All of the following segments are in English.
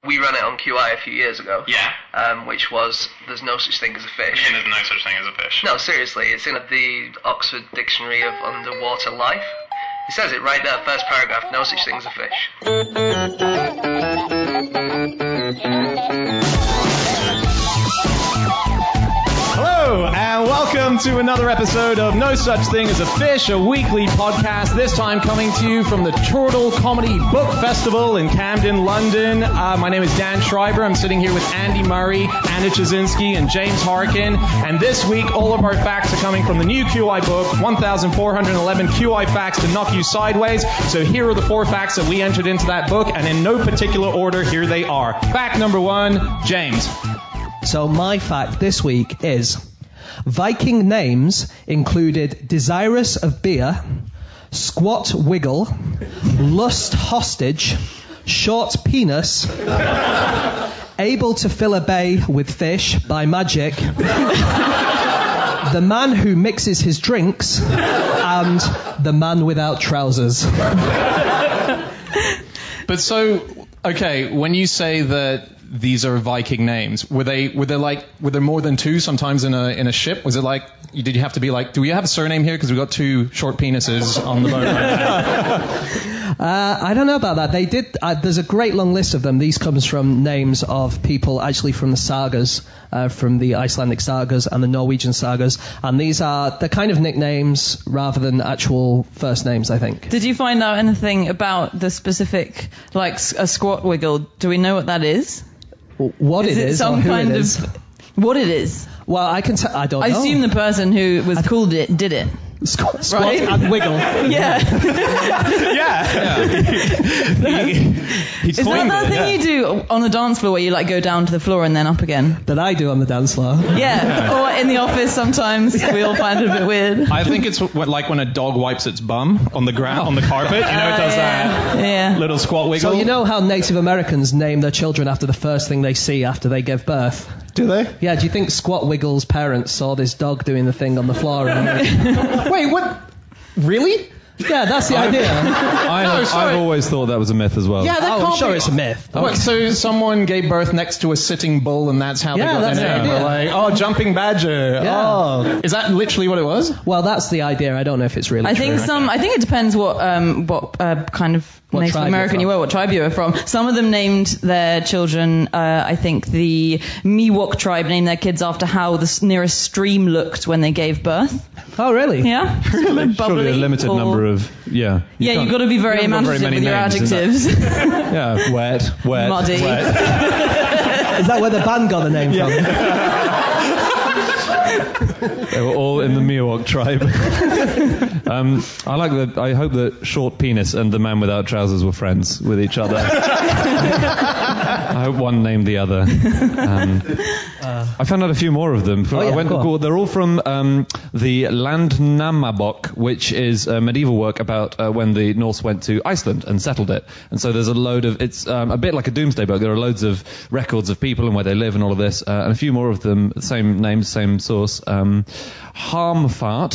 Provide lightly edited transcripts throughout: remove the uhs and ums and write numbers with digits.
We ran it on QI a few years ago. Yeah. Which was, there's no such thing as a fish. There's no such thing as a fish. No, seriously, it's in the Oxford Dictionary of Underwater Life. It says it right there, first paragraph, no such thing as a fish. Hello, and welcome to another episode of No Such Thing as a Fish, a weekly podcast, this time coming to you from the Turtle Comedy Book Festival in Camden, London. My name is Dan Schreiber. I'm sitting here with Andy Murray, Anna Chazinski, and James Harkin. And this week, all of our facts are coming from the new QI book, 1,411 QI Facts to Knock You Sideways. So here are the 4 facts that we entered into that book, and in no particular order, here they are. Fact number 1, James. So my fact this week is Viking names included Desirous of Beer, Squat Wiggle, Lust Hostage, Short Penis, Able to Fill a Bay with Fish by Magic, The Man Who Mixes His Drinks, and The Man Without Trousers. But so, okay, when you say that these are Viking names, were there more than 2 sometimes in a ship? Was it like, did you have to be like, do we have a surname here because we've got 2 short penises on the boat right now? I don't know about that. They did. There's a great long list of them. These comes from names of people actually from the sagas, from the Icelandic sagas and the Norwegian sagas, and they're kind of nicknames rather than actual first names, I think. Did you find out anything about the specific, like a squat wiggle? Do we know what that is? What it is, or who it is? What it is? Well, I don't know. I assume the person who was called it did it. Squat right? and wiggle. Yeah. Is that thing you do on the dance floor where you like go down to the floor and then up again? That I do on the dance floor. Yeah. Or in the office sometimes. We all find it a bit weird. I think it's like when a dog wipes its bum on the ground, on the carpet. You know, it does that little squat wiggle. So you know how Native Americans name their children after the first thing they see after they give birth? Do they? Yeah, do you think Squat Wiggle's parents saw this dog doing the thing on the floor? And Wait, what? Really? Yeah, that's the idea. I've always thought that was a myth as well. Yeah, I'm sure it's a myth. What, so someone gave birth next to a sitting bull and that's how they got that's their name? the Like, jumping badger. Yeah. Oh. Is that literally what it was? Well, that's the idea. I don't know if it's really true. I think it depends what kind of Native American you were, what tribe you were from. Some of them named their children, I think the Miwok tribe named their kids after how the nearest stream looked when they gave birth. Oh, really? Yeah. Surely a limited number of, Yeah, you've got to be very imaginative with your adjectives. Yeah, wet, muddy. Wet. Is that where the band got the name from? They were all in the Miwok tribe. I hope that Short Penis and the Man Without Trousers were friends with each other. I hope one named the other. I found out a few more of them. They're all from the Landnámabók, which is a medieval work about when the Norse went to Iceland and settled it. And so there's a load of, it's a bit like a doomsday book. There are loads of records of people and where they live and all of this, and a few more of them, same names, same source. Harmfart.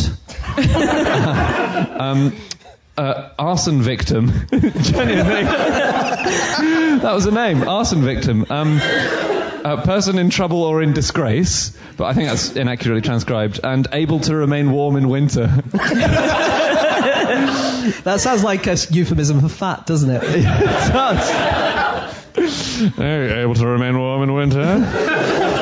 Arson victim. Genuinely. That was a name. Arson victim. Person in trouble or in disgrace, but I think that's inaccurately transcribed, and able to remain warm in winter. That sounds like a euphemism for fat, doesn't it? It does. Able to remain warm in winter.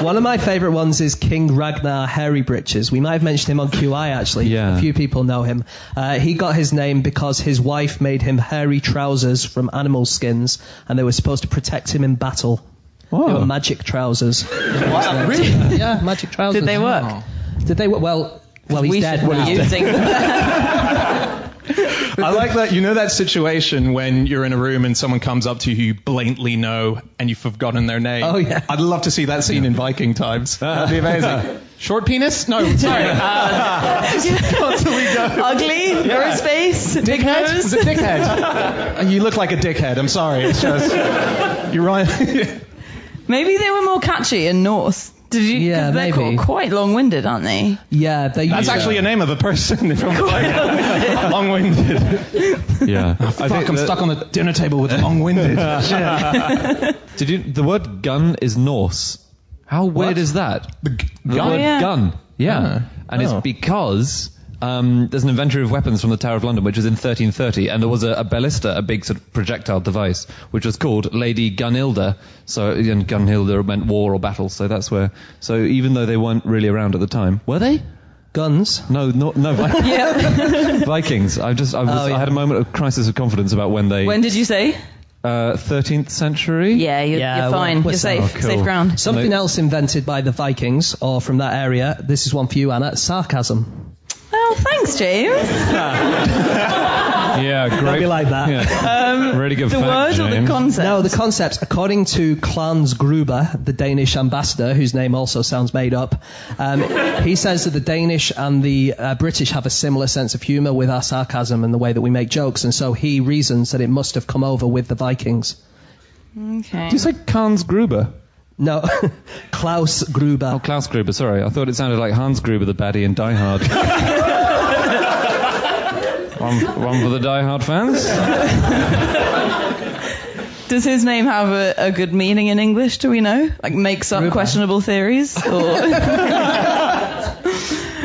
One of my favourite ones is King Ragnar Hairy Britches. We might have mentioned him on QI, actually. Yeah. A few people know him. He got his name because his wife made him hairy trousers from animal skins, and they were supposed to protect him in battle. Oh. They were magic trousers. Wow, really? Yeah, magic trousers. Did they work? Oh. Did they work? Well, he's dead now. Using them. I like that. You know that situation when you're in a room and someone comes up to you you blatantly know and you've forgotten their name? Oh, yeah. I'd love to see that scene in Viking times. That'd be amazing. Short penis? No, sorry. Ugly? Gross face? Dickhead? Nose? Was it dickhead? You look like a dickhead. I'm sorry. It's just... You're right. Maybe they were more catchy in Norse. Did you? Yeah, they're maybe. quite long-winded, aren't they? Yeah, That's actually a name of a person from the Vikings. Long-winded. Yeah. I'm stuck on the dinner table with long-winded. The word gun is Norse. How weird is that? The word gun. Yeah. And it's because there's an inventory of weapons from the Tower of London, which was in 1330, and there was a ballista, a big sort of projectile device, which was called Lady Gunhilda. So, and Gunhilda meant war or battle. So that's where. So even though they weren't really around at the time, were they? Guns? No, Vikings. I had a moment of crisis of confidence about when they. When did you say? 13th century? Yeah, you're fine. You're safe. Oh, cool. Safe ground. Something else invented by the Vikings, or from that area. This is one for you, Anna. Sarcasm. Oh, thanks, James. Yeah, great. Maybe like that. Yeah. Really good The fact, word James. or the concept? No, the concept. According to Clans Gruber, the Danish ambassador, whose name also sounds made up, he says that the Danish and the British have a similar sense of humour with our sarcasm and the way that we make jokes, and so he reasons that it must have come over with the Vikings. Okay. Did you say Hans Gruber? No, Klaus Gruber. Oh, Klaus Gruber, sorry. I thought it sounded like Hans Gruber, the baddie in Die Hard. one for the Die Hard fans. Does his name have a good meaning in English, do we know? Like, makes up questionable theories? Or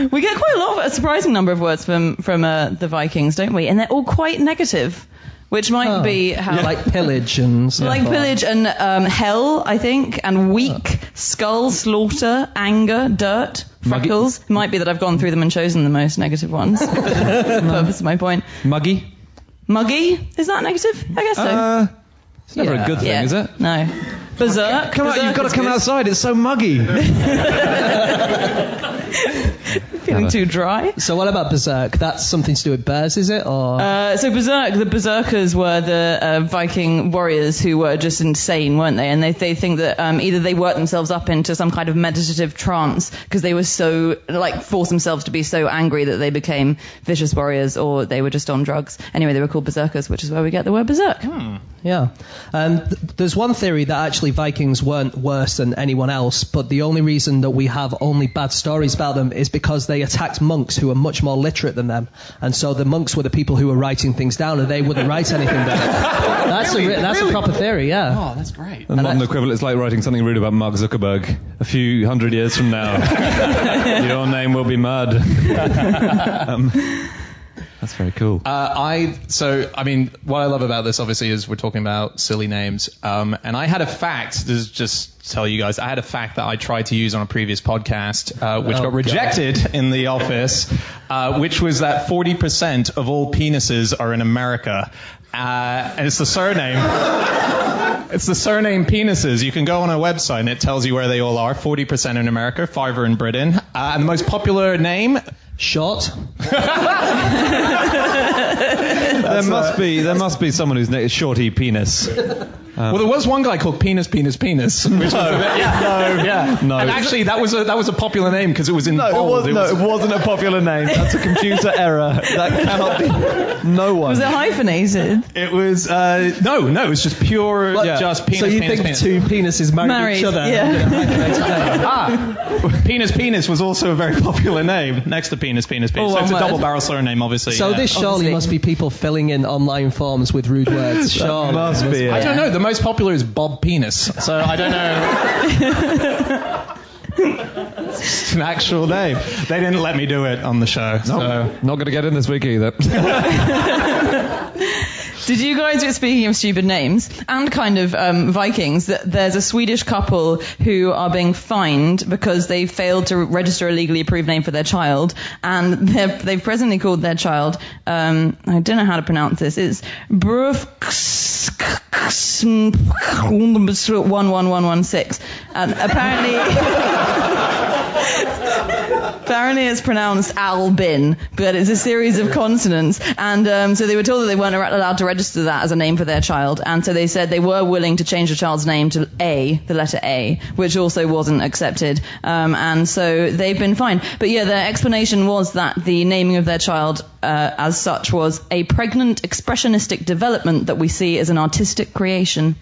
we get quite a surprising number of words from the Vikings, don't we? And they're all quite negative. Which might be how... Like pillage and stuff. Like pillage and hell, I think, and weak, skull, slaughter, anger, dirt, freckles. It might be that I've gone through them and chosen the most negative ones. For the purpose of my point. Muggy? Muggy? Is that negative? I guess so. It's never a good thing, is it? No. Berserk? Come out, you've got to come outside, it's so muggy. Feeling too dry. So what about Berserk? That's something to do with bears, is it? Or so the Berserkers were the Viking warriors who were just insane, weren't they? And they think that either they worked themselves up into some kind of meditative trance because they were so, forced themselves to be so angry that they became vicious warriors, or they were just on drugs. Anyway, they were called Berserkers, which is where we get the word berserk. Yeah. There's one theory that actually Vikings weren't worse than anyone else, but the only reason that we have only bad stories about them is because they attacked monks who were much more literate than them, and so the monks were the people who were writing things down, and they wouldn't write anything down. That's a proper theory, yeah. Oh, that's great. The modern equivalent is like writing something rude about Mark Zuckerberg a few hundred years from now. Your name will be mud. That's very cool. What I love about this, obviously, is we're talking about silly names. And I had a fact, just tell you guys, I had a fact that I tried to use on a previous podcast, which got rejected in the office, which was that 40% of all penises are in America. And it's the surname. It's the surname penises. You can go on a website and it tells you where they all are. 40% in America, 5% are in Britain. And the most popular name... Short. There must be someone whose name is Shorty Penis. Well, there was one guy called Penis. Which was no. And actually, that was a popular name because it was in bold. It wasn't a popular name. That's a computer error. That cannot be. No one. Was it hyphenated? It was no. It was just pure, just penis. So you penis, think penis. two penises married each other? Yeah. Penis was also a very popular name next to penis. So it's a double barrel surname, obviously. So this surely must be people filling in online forms with rude words. Sure, must be. I don't know. The most popular is Bob Penis. So I don't know. It's an actual name. They didn't let me do it on the show. So. Not going to get in this week either. Did you guys, speaking of stupid names and kind of Vikings, that there's a Swedish couple who are being fined because they failed to register a legally approved name for their child, and they've presently called their child, I don't know how to pronounce this, it's Brufx11116, and apparently it's pronounced Albin, but it's a series of consonants, and so they were told that they weren't allowed to register that as a name for their child, and so they said they were willing to change the child's name to A, the letter A, which also wasn't accepted, and so they've been fined. But yeah, their explanation was that the naming of their child as such was a pregnant expressionistic development that we see as an artistic creation.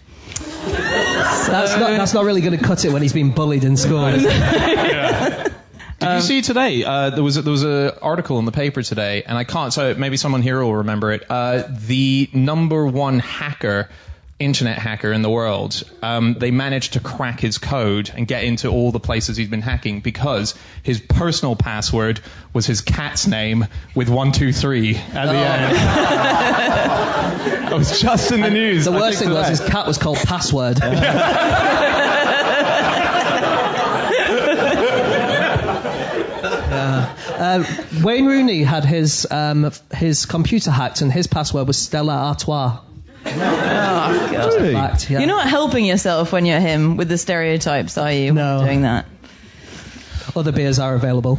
That's not really going to cut it when he's been bullied in school. Is it? Did you see today? There was an article in the paper today, and I can't. So maybe someone here will remember it. The number one internet hacker in the world. They managed to crack his code and get into all the places he's been hacking because his personal password was his cat's name with 123 at the end. It was just in the news. The worst thing was his cat was called Password. Wayne Rooney had his computer hacked, and his password was Stella Artois. Oh, God. Really? Fact, yeah. You're not helping yourself when you're him with the stereotypes, are you? No. Doing that. Other beers are available.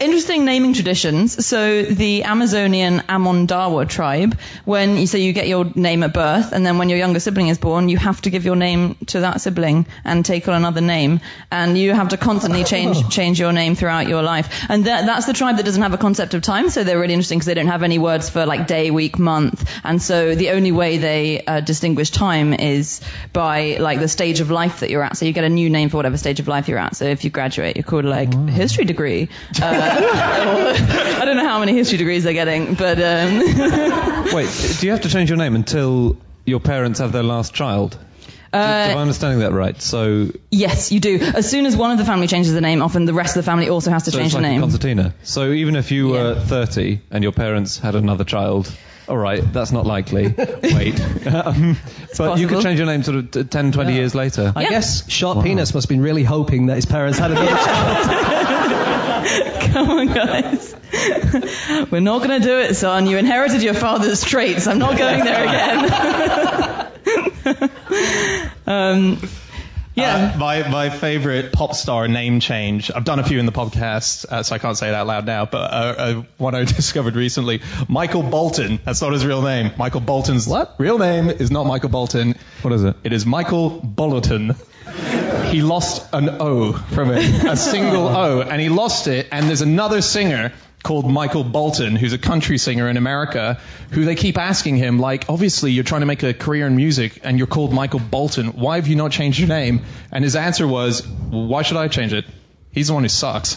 Interesting naming traditions. So the Amazonian Amondawa tribe, when you say you get your name at birth, and then when your younger sibling is born, you have to give your name to that sibling and take on another name, and you have to constantly change your name throughout your life. And that's the tribe that doesn't have a concept of time, so they're really interesting because they don't have any words for like day, week, month, and so the only way they distinguish time is by like the stage of life that you're at. So you get a new name for whatever stage of life you're at. So if you graduate, you're called like history degree. I don't know how many history degrees they're getting, but... Wait, do you have to change your name until your parents have their last child? Am I understanding that right? So yes, you do. As soon as one of the family changes the name, often the rest of the family also has to change the name. So it's like a concertina. So even if you were 30 and your parents had another child... All right, that's not likely. Wait. But you could change your name sort of 10, 20 years later. I guess Short Penis must have been really hoping that his parents had another child. Come on, guys. We're not going to do it, son. You inherited your father's traits. I'm not going there again. Yeah. My favourite pop star name change, I've done a few in the podcast, so I can't say it out loud now, but one I discovered recently, Michael Bolton. That's not his real name. Michael Bolton's real name is not Michael Bolton. What is it? It is Michael Bolton. He lost an O from it, a single O, and he lost it, and there's another singer called Michael Bolton, who's a country singer in America, who they keep asking him, like, obviously you're trying to make a career in music and you're called Michael Bolton. Why have you not changed your name? And his answer was, well, why should I change it? He's the one who sucks.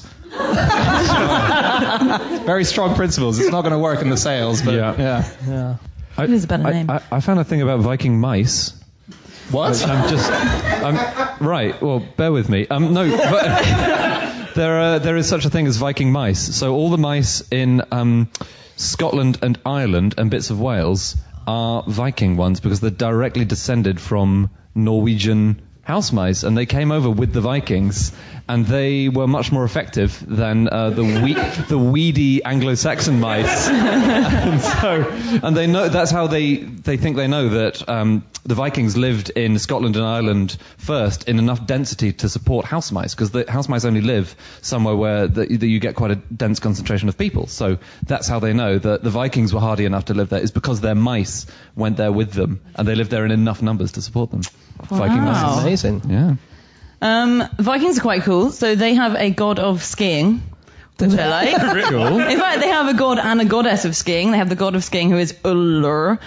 Very strong principles. It's not going to work in the sales, but yeah. It is a better name. I found a thing about Viking mice. What? Right, well, bear with me. No, but... There is such a thing as Viking mice. So all the mice in Scotland and Ireland and bits of Wales are Viking ones because they're directly descended from Norwegian house mice, and they came over with the Vikings, and they were much more effective than the weedy Anglo-Saxon mice. and they know that's how they think they know that the Vikings lived in Scotland and Ireland first in enough density to support house mice, because the house mice only live somewhere where you get quite a dense concentration of people. So that's how they know that the Vikings were hardy enough to live there, is because their mice went there with them, and they lived there in enough numbers to support them. Wow. Viking mice. Amazing. Yeah. Vikings are quite cool. So they have a god of skiing, which I like. Cool. In fact, they have a god and a goddess of skiing. They have the god of skiing, who is Ullr,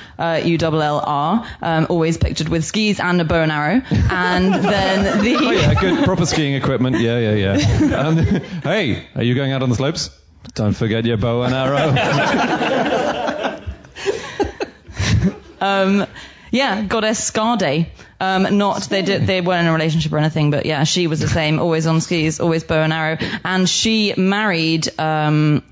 U-L-L-R, always pictured with skis and a bow and arrow. And then the... Oh yeah, good proper skiing equipment. Yeah. Hey, are you going out on the slopes? Don't forget your bow and arrow. Goddess Skade. They weren't in a relationship or anything, but yeah, she was the same, always on skis, always bow and arrow. And she married another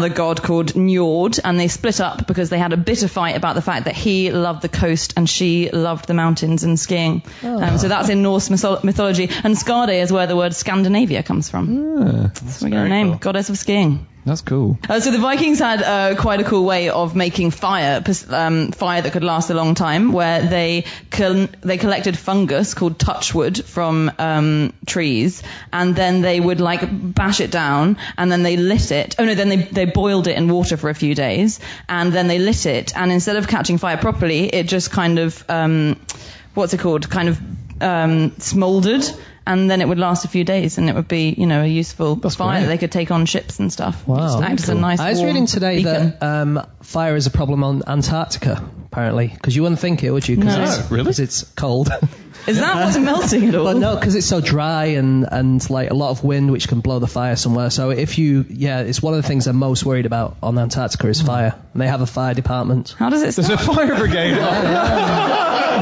god called Njord, and they split up because they had a bitter fight about the fact that he loved the coast and she loved the mountains and skiing. So that's in Norse mythology. And Skade is where the word Scandinavia comes from. That's a good name, cool. Goddess of skiing. That's cool. So the Vikings had quite a cool way of making fire that could last a long time, where they collected fungus called touchwood from trees, and then they would like bash it down, and then they lit it. Then they boiled it in water for a few days, and then they lit it, and instead of catching fire properly, it just kind of smoldered. and then it would last a few days, and it would be, a useful fire that they could take on ships and stuff. Wow. Just act as a nice I was warm reading today beacon. that fire is a problem on Antarctica, apparently, because you wouldn't think it, would you? Because it's cold. Is that what's melting at all? But no, because it's so dry and like a lot of wind, which can blow the fire somewhere. So it's one of the things they're most worried about on Antarctica is fire. And they have a fire department. How does it start? There's a fire brigade.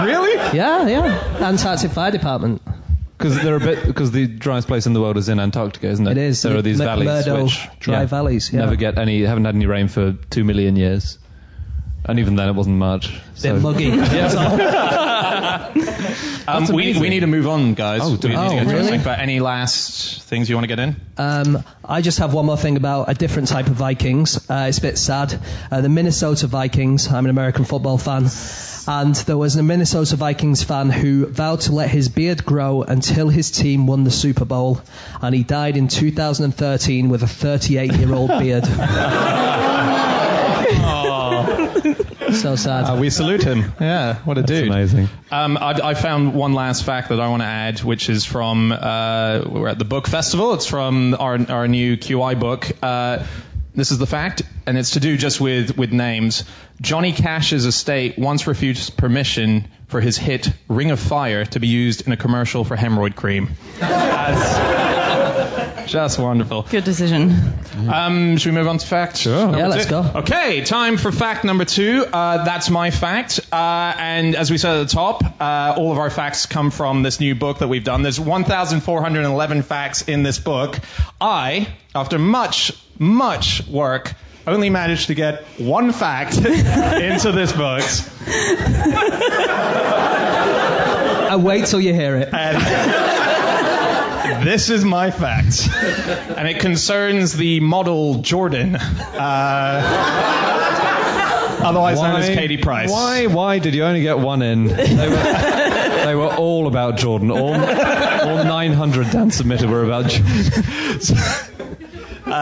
Really? Yeah. Antarctic Fire Department. Because the driest place in the world is in Antarctica, isn't it? It is. There are these valleys which dry valleys. Yeah. haven't had any rain for 2 million years, and even then it wasn't much. They're muggy. We need to move on, guys. Oh, do we need to get really? But any last things you want to get in? I just have one more thing about a different type of Vikings. It's a bit sad. The Minnesota Vikings. I'm an American football fan. And there was a Minnesota Vikings fan who vowed to let his beard grow until his team won the Super Bowl. And he died in 2013 with a 38-year-old beard. So sad. We salute him. Yeah, what a dude. Amazing. I found one last fact that I want to add, which is from we're at the book festival. It's from our new QI book. This is the fact, and it's to do just with names. Johnny Cash's estate once refused permission for his hit Ring of Fire to be used in a commercial for hemorrhoid cream. Just wonderful. Good decision. Should we move on to fact? Sure. Yeah, let's go. Okay, time for fact number 2. That's my fact. And as we said at the top, all of our facts come from this new book that we've done. There's 1,411 facts in this book. I, after much work, only managed to get one fact into this book. I wait till you hear it. This is my fact, and it concerns the model Jordan, otherwise known as Katie Price. Why did you only get one in? They were all about Jordan. All 900 Dan submitted were about Jordan.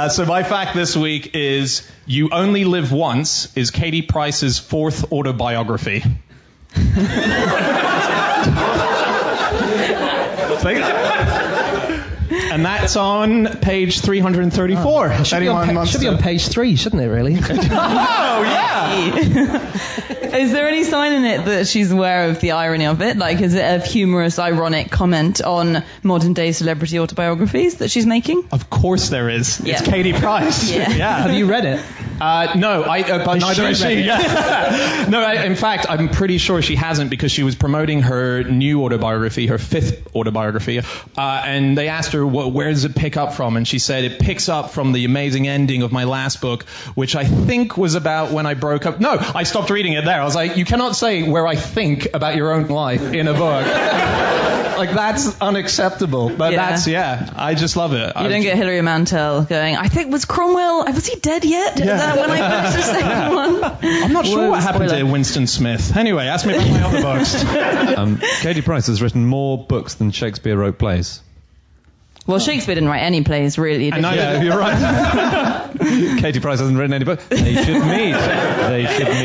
So my fact this week is You Only Live Once is Katie Price's 4th autobiography. And that's on page 334. It should be on page 3, shouldn't it, really? Oh, yeah! Is there any sign in it that she's aware of the irony of it? Like, is it a humorous, ironic comment on modern-day celebrity autobiographies that she's making? Of course there is. Yeah. It's Katie Price. Yeah. Have you read it? No, but neither has she. Yeah. No, in fact, I'm pretty sure she hasn't because she was promoting her new autobiography, her 5th autobiography, and they asked her, where does it pick up from? And she said, it picks up from the amazing ending of my last book, which I think was about when I broke up. No, I stopped reading it there. I was like, you cannot say where I think about your own life in a book. Like, that's unacceptable. But I just love it. You don't get Hilary Mantel going, I think, was he dead yet? Yeah. Is that when I finished the second one? I'm not sure what happened to Winston Smith. Anyway, ask me about my other books. Katie Price has written more books than Shakespeare wrote plays. Well, Shakespeare didn't write any plays, really. You're right. Katie Price hasn't written any books. They should meet.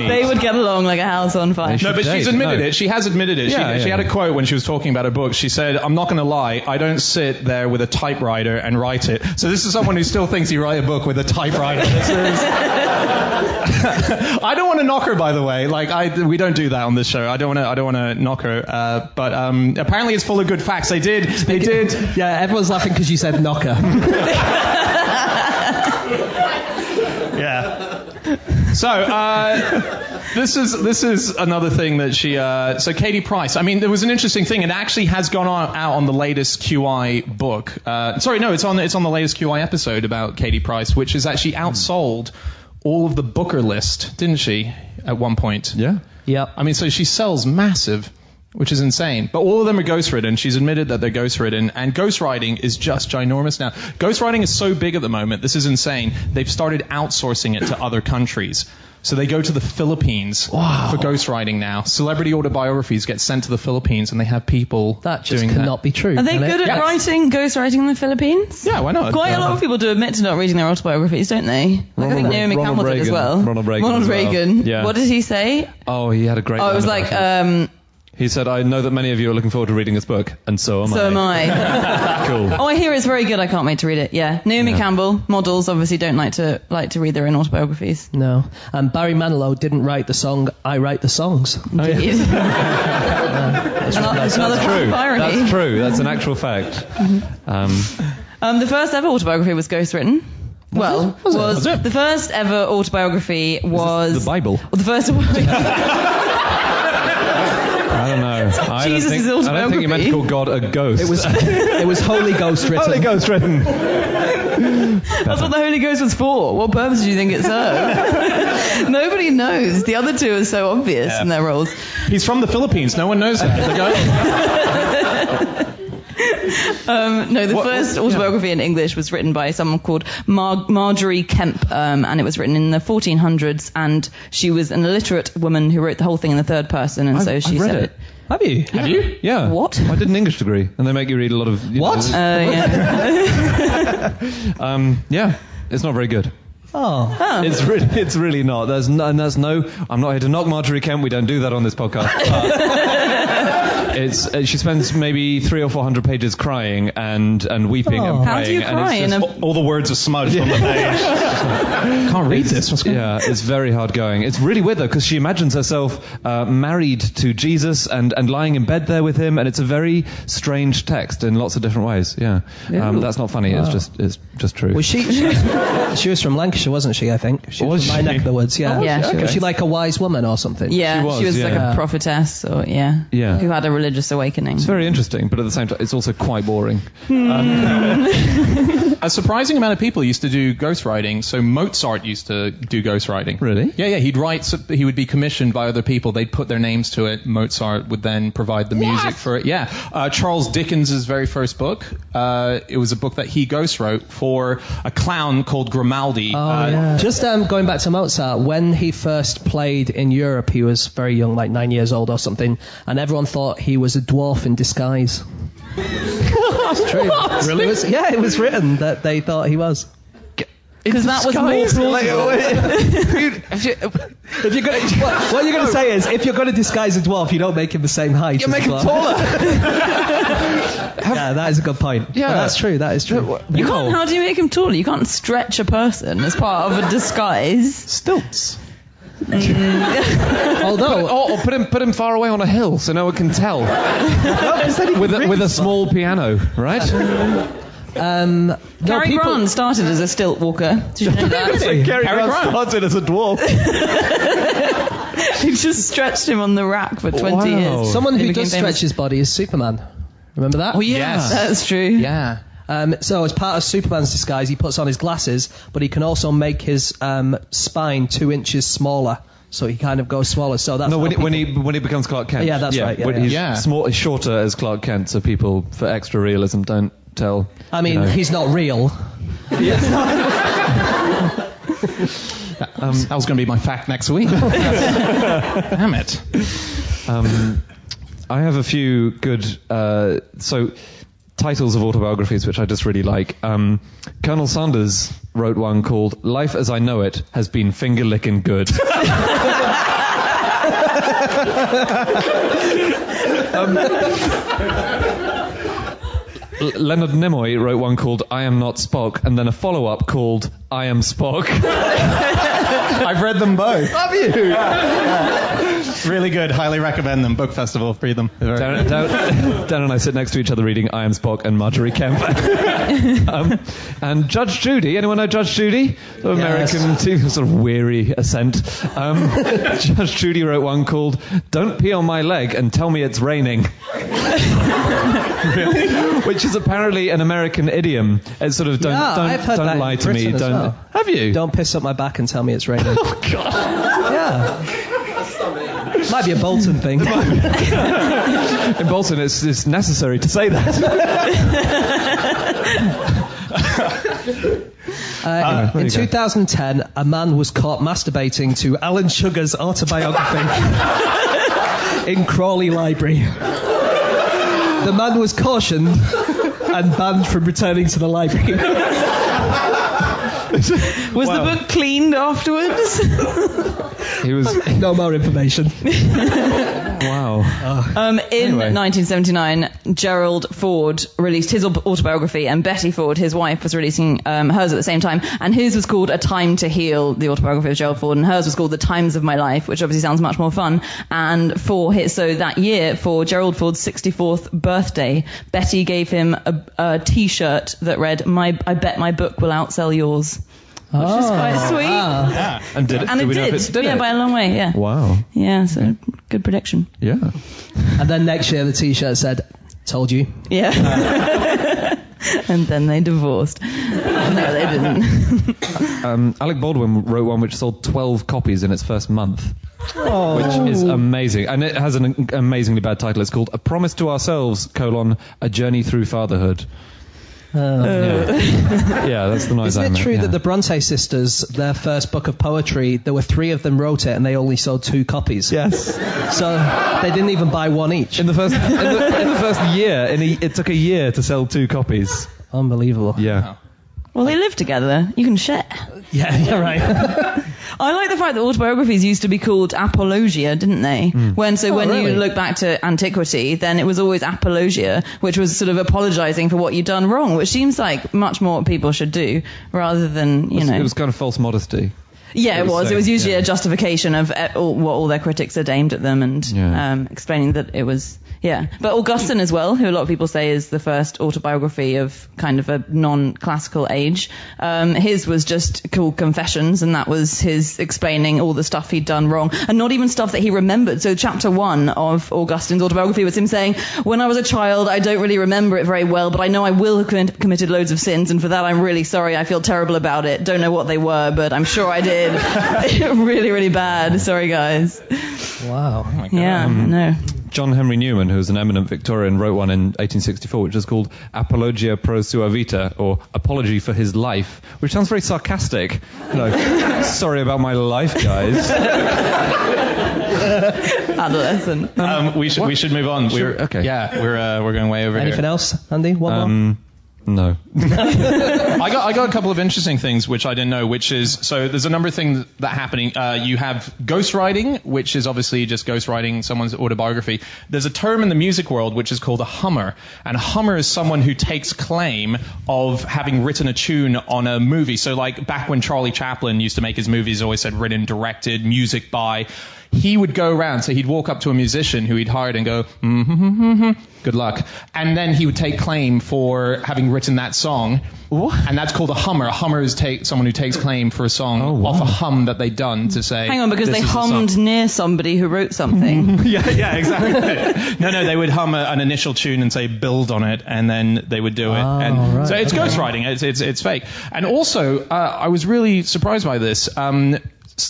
They would get along like a house on fire. No, but she's admitted it. She has admitted it. She had a quote when she was talking about her book. She said, I'm not going to lie, I don't sit there with a typewriter and write it. So this is someone who still thinks you write a book with a typewriter. I don't want to knock her, by the way. We don't do that on this show. I don't want to knock her. But apparently it's full of good facts. They did. Yeah, everyone's laughing because you said knocker. Yeah. So this is another thing that she. So Katie Price. I mean, there was an interesting thing. It actually has gone out on the latest QI book. It's on the latest QI episode about Katie Price, which is actually outsold all of the Booker list, didn't she? At one point. Yeah. Yep. I mean, so she sells massive, which is insane. But all of them are ghostwritten. She's admitted that they're ghostwritten. And ghostwriting is just ginormous now. Ghostwriting is so big at the moment. This is insane. They've started outsourcing it to other countries. So they go to the Philippines for ghostwriting now. Celebrity autobiographies get sent to the Philippines, and they have people that just doing cannot be true. Are they good at ghostwriting in the Philippines? Yeah, why not? Quite a lot of people do admit to not reading their autobiographies, don't they? I think Naomi Campbell did as well. Ronald Reagan. Yeah. Yeah. What did he say? Oh, he had a great. Oh, it was like. He said, I know that many of you are looking forward to reading this book, and so am I. So am I. Cool. Oh, I hear it's very good. I can't wait to read it. Yeah. Naomi Campbell, models obviously don't like to read their own autobiographies. No. And Barry Manilow didn't write the song I Write the Songs. Indeed. That's true. Irony. That's true. That's an actual fact. The first ever autobiography was ghostwritten. The first ever autobiography was the Bible. Well, the first. I don't know. I Jesus' don't think you meant to call God a ghost. It was Holy Ghost written. Holy Ghost written. That's what the Holy Ghost was for. What purpose do you think it served? Nobody knows. The other two are so obvious in their roles. He's from the Philippines. No one knows that. The first autobiography in English was written by someone called Marjorie Kemp, and it was written in the 1400s, and she was an illiterate woman who wrote the whole thing in the third person, and so she said it. Have you? Have you? Yeah. What? I did an English degree, and they make you read a lot of... What? Yeah, it's not very good. Oh. It's really not. There's no. I'm not here to knock Marjorie Kemp. We don't do that on this podcast. She spends maybe 300 or 400 pages crying and weeping and praying. How do you cry? And all the words are smudged on the page. Can't read this. What's going on? Yeah, it's very hard going. It's really weird though, because she imagines herself married to Jesus and lying in bed there with him, and it's a very strange text in lots of different ways. Yeah. That's not funny. Wow. It's just true. Well, she was from Lancashire, wasn't she? I think she was from my neck of the woods. Yeah. Was she like a wise woman or something? Yeah, she was like a prophetess, or who had a religious awakening. It's very interesting, but at the same time, it's also quite boring. A surprising amount of people used to do ghostwriting. So Mozart used to do ghostwriting. Really? Yeah. He would be commissioned by other people. They'd put their names to it. Mozart would then provide the music for it. Yeah. Charles Dickens' very first book. It was a book that he ghostwrote for a clown called Grimaldi. Just going back to Mozart, when he first played in Europe, he was very young, like 9 years old or something, and everyone thought he was a dwarf in disguise. That's true. Really? It was written that they thought he was. Because that was more plausible. What you're going to say is, if you're going to disguise a dwarf, you don't make him the same height. You make him taller. Yeah, that is a good point. Yeah, that's true. That is true. You can't. How do you make him taller? You can't stretch a person as part of a disguise. Stilts. Although, put him far away on a hill so no one can tell. with a small piano, right? Cary Grant started as a stilt walker. Did you know that? Cary Grant started as a dwarf. He just stretched him on the rack for 20 years. Someone who does stretch his body is Superman. Remember that? Oh, yes. That's true. Yeah. So as part of Superman's disguise, he puts on his glasses, but he can also make his spine 2 inches smaller. So he kind of goes smaller. So that's when he becomes Clark Kent. Yeah, that's right. He's shorter as Clark Kent, so people, for extra realism, don't tell. I mean, he's not real. That was going to be my fact next week. Damn it. I have a few good titles of autobiographies which I just really like. Colonel Sanders wrote one called "Life as I Know It Has Been Finger-Licking Good." Leonard Nimoy wrote one called "I Am Not Spock," and then a follow-up called "I Am Spock." I've read them both. Have you? Really good. Highly recommend them. Book festival. Read them. Dan and I sit next to each other reading "I Am Spock" and Marjorie Kemp. And Judge Judy. Anyone know Judge Judy? American, sort of weary accent. Judge Judy wrote one called "Don't Pee on My Leg and Tell Me It's Raining." Really? Which is apparently an American idiom. It's sort of don't lie to me. Don't. Have you? Don't piss up my back and tell me it's raining. Oh God. Yeah. Might be a Bolton thing. In Bolton, it's necessary to say that. In 2010, a man was caught masturbating to Alan Sugar's autobiography in Crawley Library. The man was cautioned and banned from returning to the library. Was the book cleaned afterwards? He was. No more information. Wow. In 1979, Gerald Ford released his autobiography, and Betty Ford, his wife, was releasing hers at the same time. And his was called A Time to Heal, the autobiography of Gerald Ford, and hers was called The Times of My Life, which obviously sounds much more fun. And so that year, for Gerald Ford's 64th birthday, Betty gave him a T-shirt that read, I bet my book will outsell yours. Which is quite sweet. Wow. Yeah. And did it? And Do it we know if did. it did Yeah, it? by a long way, yeah. Wow. Yeah, so good prediction. Yeah. And then next year the T-shirt said, "Told you." Yeah. And then they divorced. No, they didn't. Alec Baldwin wrote one which sold 12 copies in its first month. Which is amazing. And it has an amazingly bad title. It's called A Promise to Ourselves, A Journey Through Fatherhood. Yeah, that's the noise. Isn't it true that the Bronte sisters, their first book of poetry, there were 3 of them wrote it and they only sold 2 copies? Yes. So they didn't even buy one each. In the first year, it took a year to sell 2 copies. Unbelievable. Yeah. Well, they live together. You can share. Yeah, you're right. I like the fact that autobiographies used to be called apologia, didn't they? When really? you look back to antiquity, then it was always apologia, which was sort of apologizing for what you'd done wrong, which seems like much more what people should do, rather than, It was kind of false modesty. Yeah, it was. It was usually a justification of what all their critics had aimed at them, and explaining that it was. Yeah, but Augustine as well, who a lot of people say is the first autobiography of kind of a non-classical age. His was just called Confessions, and that was his explaining all the stuff he'd done wrong, and not even stuff that he remembered. So chapter 1 of Augustine's autobiography was him saying, "When I was a child, I don't really remember it very well, but I know I will have committed loads of sins, and for that I'm really sorry. I feel terrible about it. Don't know what they were, but I'm sure I did. Really, really bad. Sorry, guys." Wow. Oh my God. Yeah, no. John Henry Newman, who was an eminent Victorian, wrote one in 1864, which is called Apologia pro sua vita, or Apology for His Life, which sounds very sarcastic. Sorry about my life, guys. Adolescent. We should move on. Okay. Yeah, we're going way over Anything here. else, Andy? One more? No. I got a couple of interesting things which I didn't know, which is, so there's a number of things that are happening. You have ghostwriting, which is obviously just ghostwriting someone's autobiography. There's a term in the music world which is called a hummer, and a hummer is someone who takes claim of having written a tune on a movie. So like back when Charlie Chaplin used to make his movies, always said written, directed, music by. He would go around, so he'd walk up to a musician who he'd hired and go, good luck. And then he would take claim for having written that song. And that's called a hummer. A hummer is someone who takes claim for a song off a hum that they'd done to say. Hang on, because they this is the hummed song. near somebody who wrote something. Yeah, exactly. No, they would hum an initial tune and say build on it, and then they would do it. And so it's ghostwriting. It's fake. And also, I was really surprised by this.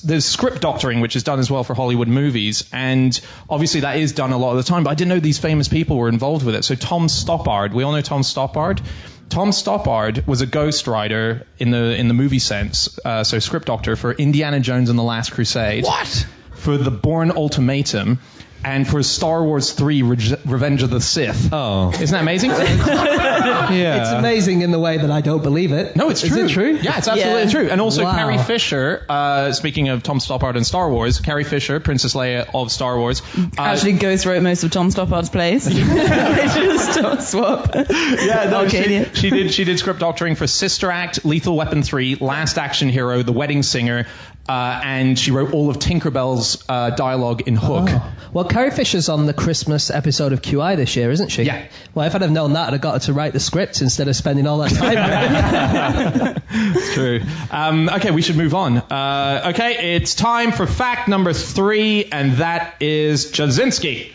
There's script doctoring, which is done as well for Hollywood movies, and obviously that is done a lot of the time, but I didn't know these famous people were involved with it. So Tom Stoppard, we all know Tom Stoppard. Tom Stoppard was a ghostwriter in the movie sense, so script doctor for Indiana Jones and the Last Crusade. What? For The Bourne Ultimatum, and for Star Wars 3, Revenge of the Sith. Oh. Isn't that amazing? Yeah. It's amazing in the way that I don't believe it. No, it's true. Is it true? Yeah, it's absolutely true. And also Wow. Carrie Fisher, speaking of Tom Stoppard and Star Wars, Carrie Fisher, Princess Leia of Star Wars. Actually ghostwrote most of Tom Stoppard's plays. They just swap. Yeah, no, Okay, she did script doctoring for Sister Act, Lethal Weapon 3, Last Action Hero, The Wedding Singer, and she wrote all of Tinkerbell's dialogue in Hook. Oh. Well, Carrie Fisher's on the Christmas episode of QI this year, isn't she? Yeah. Well, if I'd have known that, I'd have got her to write the script instead of spending all that time. It's true. Okay, we should move on. Okay, it's time for fact number 3, and that is Jasinski.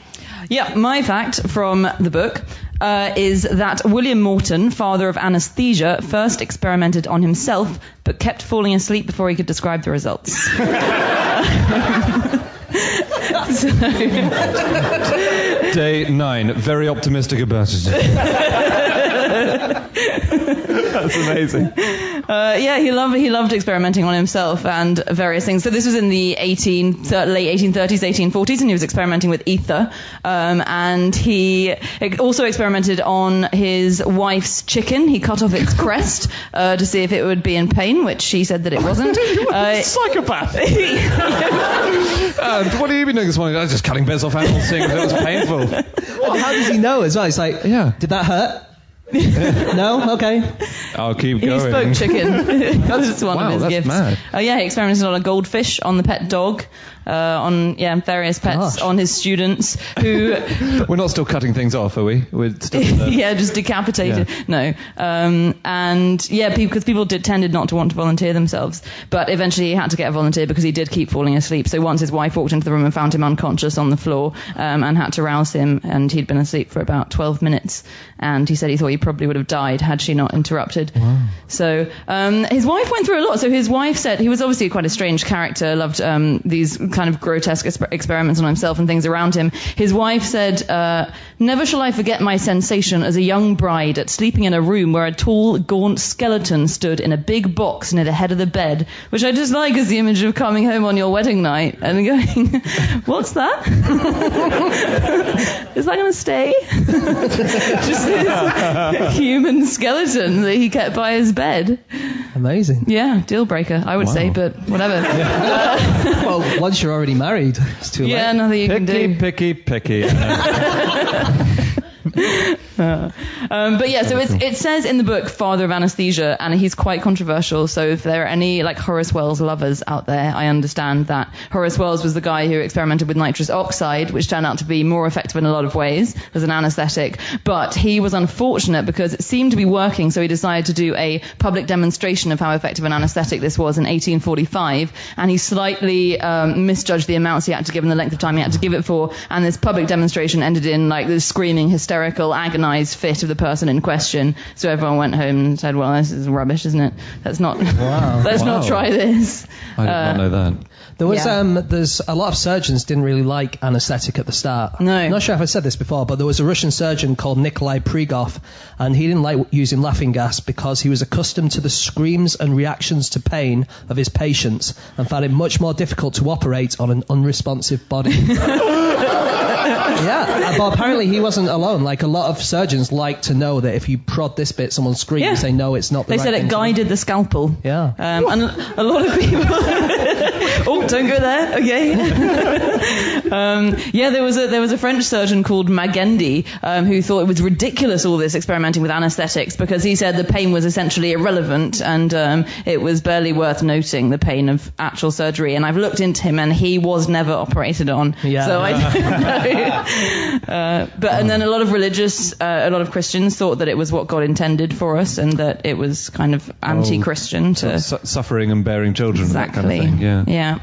Yeah, my fact from the book is that William Morton, father of anaesthesia, first experimented on himself, but kept falling asleep before he could describe the results. Day 9, very optimistic about it. That's amazing. He loved experimenting on himself and various things. So this was in the late 1830s, 1840s, and he was experimenting with ether. And he also experimented on his wife's chicken. He cut off its crest to see if it would be in pain, which she said that it wasn't. Psychopath. What have you been doing this morning? I was just cutting bits off animals, seeing if it was painful. Well, how does he know as well? It's like, did that hurt? No? Okay. I'll keep going. He spoke chicken. That's one of his gifts. Mad. He experimented on a goldfish, on the pet dog, on various pets, on his students who... We're not still cutting things off, are we? We're still just decapitated. Yeah. No. Because people tended not to want to volunteer themselves. But eventually he had to get a volunteer because he did keep falling asleep. So once his wife walked into the room and found him unconscious on the floor and had to rouse him, and he'd been asleep for about 12 minutes. And he said he thought he probably would have died had she not interrupted. Wow. So his wife went through a lot. So his wife said he was obviously quite a strange character, loved these kind of grotesque experiments on himself and things around him. His wife said, "Never shall I forget my sensation as a young bride at sleeping in a room where a tall, gaunt skeleton stood in a big box near the head of the bed," which I just like as the image of coming home on your wedding night and going, "What's that? Is that going to stay?" Just this human skeleton that he kept by his bed. Amazing. Yeah, deal breaker, I would say, but whatever. Well, once you're already married, it's too late. Yeah, nothing you can do. Picky. But yeah, so it says in the book Father of Anesthesia, and he's quite controversial. So if there are any like Horace Wells lovers out there, I understand that Horace Wells was the guy who experimented with nitrous oxide, which turned out to be more effective in a lot of ways as an anesthetic. But he was unfortunate because it seemed to be working, so he decided to do a public demonstration of how effective an anesthetic this was in 1845, and he slightly misjudged the amounts he had to give and the length of time he had to give it for, and this public demonstration ended in like the screaming, hysterical, agonized fit of the person in question. So everyone went home and said, "Well, this is rubbish, isn't it? Let's not not try this." I did not know that. There was there's a lot of surgeons didn't really like anesthetic at the start. No. I'm not sure if I said this before, but there was a Russian surgeon called Nikolai Prigov, and he didn't like using laughing gas because he was accustomed to the screams and reactions to pain of his patients and found it much more difficult to operate on an unresponsive body. Yeah, but apparently he wasn't alone. Like, a lot of surgeons like to know that if you prod this bit, someone screams, you say, no, it's not the right thing. They said it guided the scalpel. Yeah. And a lot of people... Oh, don't go there. Okay. There was a French surgeon called Magendie who thought it was ridiculous, all this experimenting with anesthetics, because he said the pain was essentially irrelevant and it was barely worth noting, the pain of actual surgery. And I've looked into him, and he was never operated on. Yeah. So I don't know. And then a lot of Christians thought that it was what God intended for us, and that it was kind of anti-Christian to suffering and bearing children. Exactly. That kind of thing. Yeah.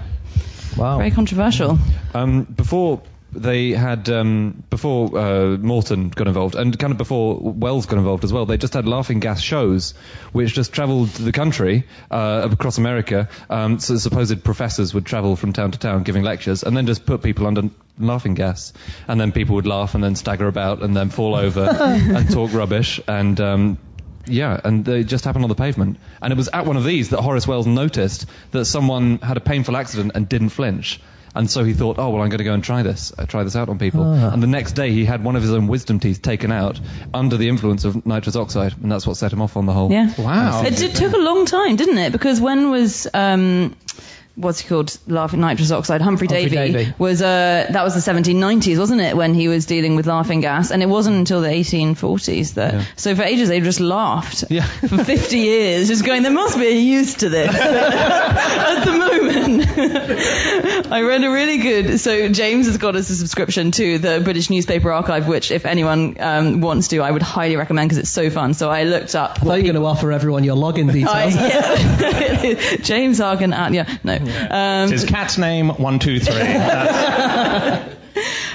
Wow. Very controversial. Before they had, Morton got involved, and kind of before Wells got involved as well, they just had laughing gas shows, which just travelled the country, across America. So supposed professors would travel from town to town giving lectures, and then just put people under laughing gas, and then people would laugh and then stagger about and then fall over and talk rubbish, and and they just happened on the pavement. And it was at one of these that Horace Wells noticed that someone had a painful accident and didn't flinch. And so he thought, I'm going to go and try this out on people. And the next day he had one of his own wisdom teeth taken out under the influence of nitrous oxide, and that's what set him off on the whole. Yeah. Wow. It took a long time, didn't it? Because when was... what's he called? Laughing nitrous oxide. Humphrey Davy was that was the 1790s, wasn't it, when he was dealing with laughing gas, and it wasn't until the 1840s that. Yeah. So for ages they just laughed. Yeah. For 50 years, just going, there must be a use to this. At the moment, I read a really good. So James has got us a subscription to the British Newspaper Archive, which if anyone wants to, I would highly recommend because it's so fun. So I looked up. I thought you were going to offer everyone your login details. James Harkin at no. It's his cat's name 123.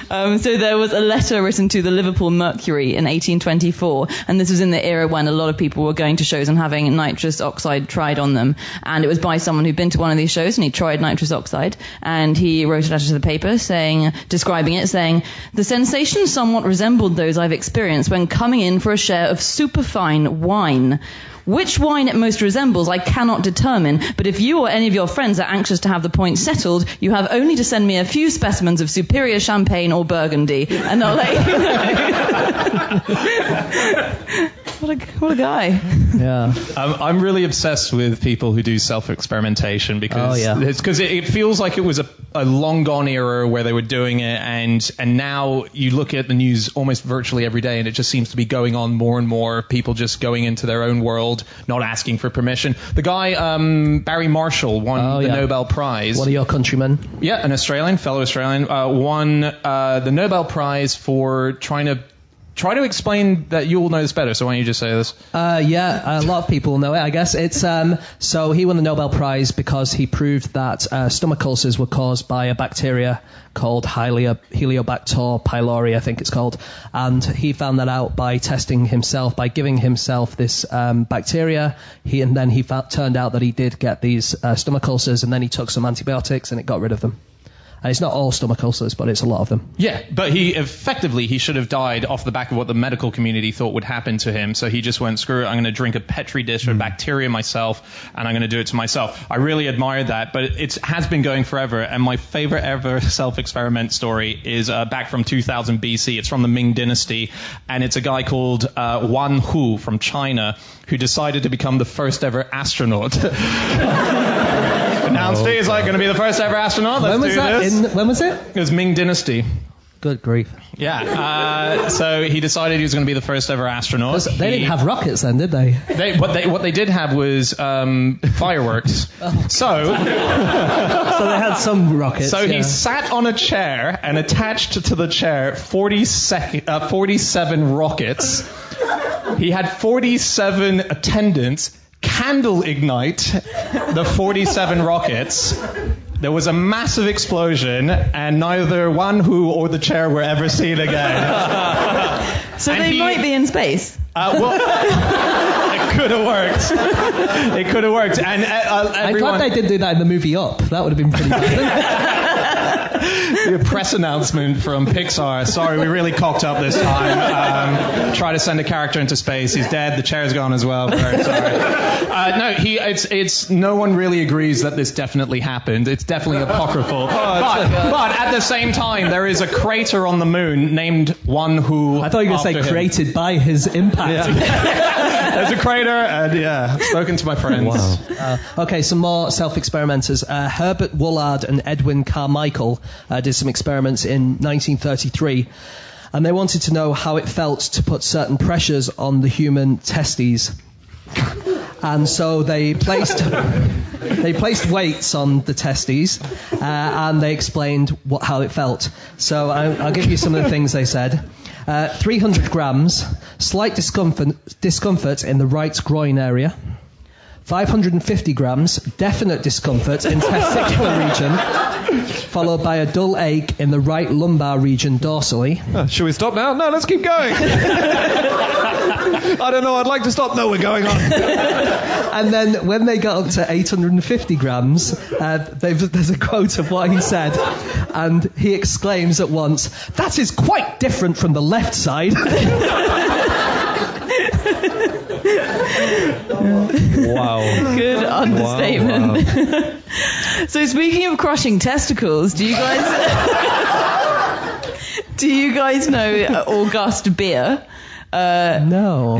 So there was a letter written to the Liverpool Mercury in 1824, and this was in the era when a lot of people were going to shows and having nitrous oxide tried on them. And it was by someone who'd been to one of these shows and he tried nitrous oxide, and he wrote a letter to the paper describing it, saying, "The sensation somewhat resembled those I've experienced when coming in for a share of superfine wine. Which wine it most resembles, I cannot determine, but if you or any of your friends are anxious to have the point settled, you have only to send me a few specimens of superior champagne or Burgundy, and I'll let you know." What a guy. Yeah. I'm really obsessed with people who do self-experimentation because it feels like it was a long gone era where they were doing it, and now you look at the news almost virtually every day and it just seems to be going on more and more. People just going into their own world, not asking for permission. The guy, Barry Marshall, won the Nobel Prize. One of your countrymen. Yeah, an fellow Australian, won the Nobel Prize for try to explain that. You all know this better, so why don't you just say this? A lot of people know it, I guess. It's so he won the Nobel Prize because he proved that stomach ulcers were caused by a bacteria called Heliobacter pylori, I think it's called. And he found that out by testing himself, by giving himself this bacteria. Then he turned out that he did get these stomach ulcers, and then he took some antibiotics and it got rid of them. And it's not all stomach ulcers, but it's a lot of them. Yeah, but he should have died off the back of what the medical community thought would happen to him. So he just went, screw it, I'm going to drink a petri dish of bacteria myself, and I'm going to do it to myself. I really admired that, but it has been going forever. And my favorite ever self-experiment story is back from 2000 BC. It's from the Ming Dynasty, and it's a guy called Wan Hu from China who decided to become the first ever astronaut. Announced he is going to be the first ever astronaut. Let's do this. When was it? It was Ming Dynasty. Good grief. Yeah. So he decided he was going to be the first ever astronaut. They didn't have rockets then, did they? What they did have was fireworks. So they had some rockets. So he sat on a chair and attached to the chair 47 rockets. He had 47 attendants candle ignite the 47 rockets. There was a massive explosion, and neither Wan Hu or the chair were ever seen again. So they might be in space. It could have worked. It could have worked. And I'm glad they didn't do that in the movie Up. That would have been pretty bad. The press announcement from Pixar. Sorry, we really cocked up this time. Try to send a character into space. He's dead. The chair's gone as well. Very sorry. No one really agrees that this definitely happened. It's definitely apocryphal. But at the same time, there is a crater on the moon named Wan Hu. I thought you were going to say created by his impact. Yeah. There's a crater, and I've spoken to my friends. Wow. Okay, some more self-experimenters. Herbert Woolard and Edwin Carmichael did some experiments in 1933, and they wanted to know how it felt to put certain pressures on the human testes. And so they placed weights on the testes, and they explained how it felt. So I'll give you some of the things they said. 300 grams, slight discomfort in the right groin area. 550 grams, definite discomfort in testicular region, followed by a dull ache in the right lumbar region dorsally. Should we stop now? No, let's keep going. I don't know, I'd like to stop. No, we're going on. And then when they got up to 850 grams, there's a quote of what he said, and he exclaims at once, "That is quite different from the left side." Wow. Good understatement. Wow. So speaking of crushing testicles, do you guys know Auguste Beer? No.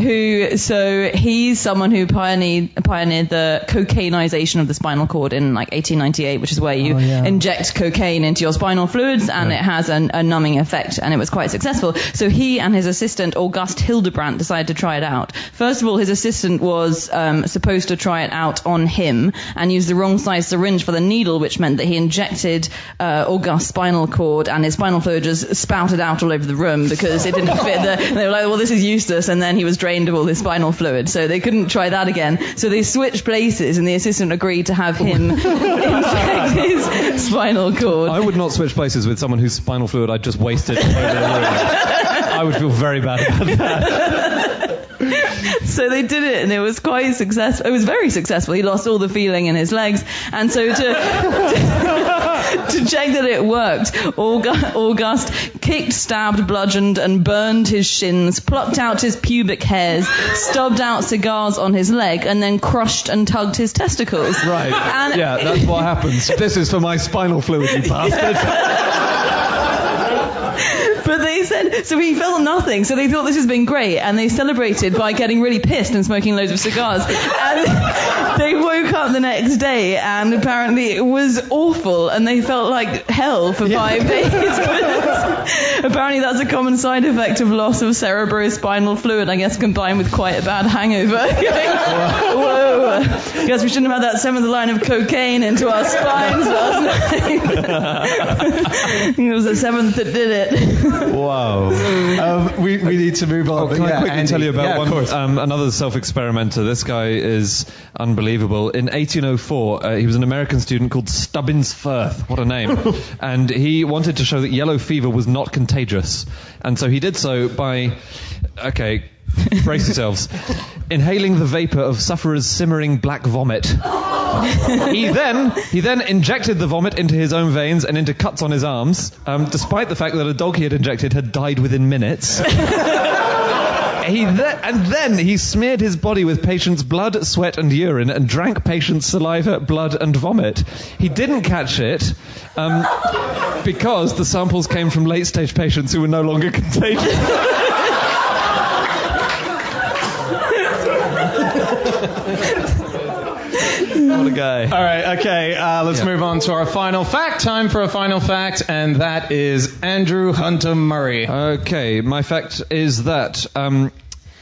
So he's someone who pioneered the cocainization of the spinal cord in 1898, which is where you inject cocaine into your spinal fluids, and it has a numbing effect, and it was quite successful. So he and his assistant August Hildebrandt decided to try it out. First of all, his assistant was supposed to try it out on him and use the wrong size syringe for the needle, which meant that he injected August's spinal cord, and his spinal fluid just spouted out all over the room because it didn't fit. And they were like, well, this is is Eustace, and then he was drained of all his spinal fluid, so they couldn't try that again. So they switched places, and the assistant agreed to have him inject his spinal cord. I would not switch places with someone whose spinal fluid I'd just wasted over the room. I would feel very bad about that. So they did it, and it was quite successful. It was very successful. He lost all the feeling in his legs, and so to check that it worked, August kicked, stabbed, bludgeoned, and burned his shins, plucked out his pubic hairs, stubbed out cigars on his leg, and then crushed and tugged his testicles. Right. Yeah, that's what happens. This is for my spinal fluid, you bastard. But they said, so he felt nothing, so they thought this has been great, and they celebrated by getting really pissed and smoking loads of cigars. And they woke up the next day, and apparently it was awful, and they felt like hell for 5 days. Apparently that's a common side effect of loss of cerebrospinal fluid, I guess, combined with quite a bad hangover. Whoa. Guess we shouldn't have had that 7th line of cocaine into our spines last night. I think it was the 7th that did it. Wow. We need to move on. Can I quickly tell you about another self-experimenter? This guy is unbelievable. In 1804, he was an American student called Stubbins Firth. What a name. And he wanted to show that yellow fever was not contagious. And so he did so by... Okay, brace yourselves. Inhaling the vapor of sufferers' simmering black vomit. He then injected the vomit into his own veins and into cuts on his arms, despite the fact that a dog he had injected had died within minutes. Then he smeared his body with patients' blood, sweat, and urine, and drank patients' saliva, blood, and vomit. He didn't catch it because the samples came from late-stage patients who were no longer contagious. What a guy. All right, okay, let's move on to our final fact. Time for a final fact, and that is Andrew Hunter Murray. Okay, my fact is that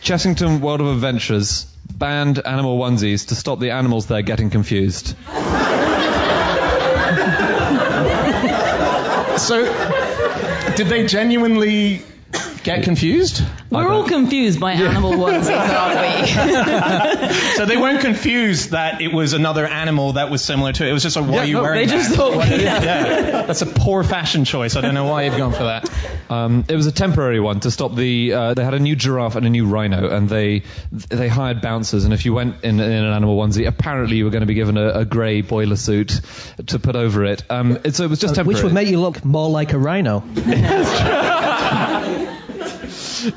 Chessington World of Adventures banned animal onesies to stop the animals there getting confused. So, did they genuinely get confused? We're all confused by animal onesies, aren't we? So they weren't confused that it was another animal that was similar to it. It was just like, why are you wearing that? They just thought... Yeah. That's a poor fashion choice. I don't know why you've gone for that. It was a temporary one to stop the... they had a new giraffe and a new rhino, and they hired bouncers, and if you went in an animal onesie, apparently you were going to be given a grey boiler suit to put over it. So it was just temporary. Which would make you look more like a rhino.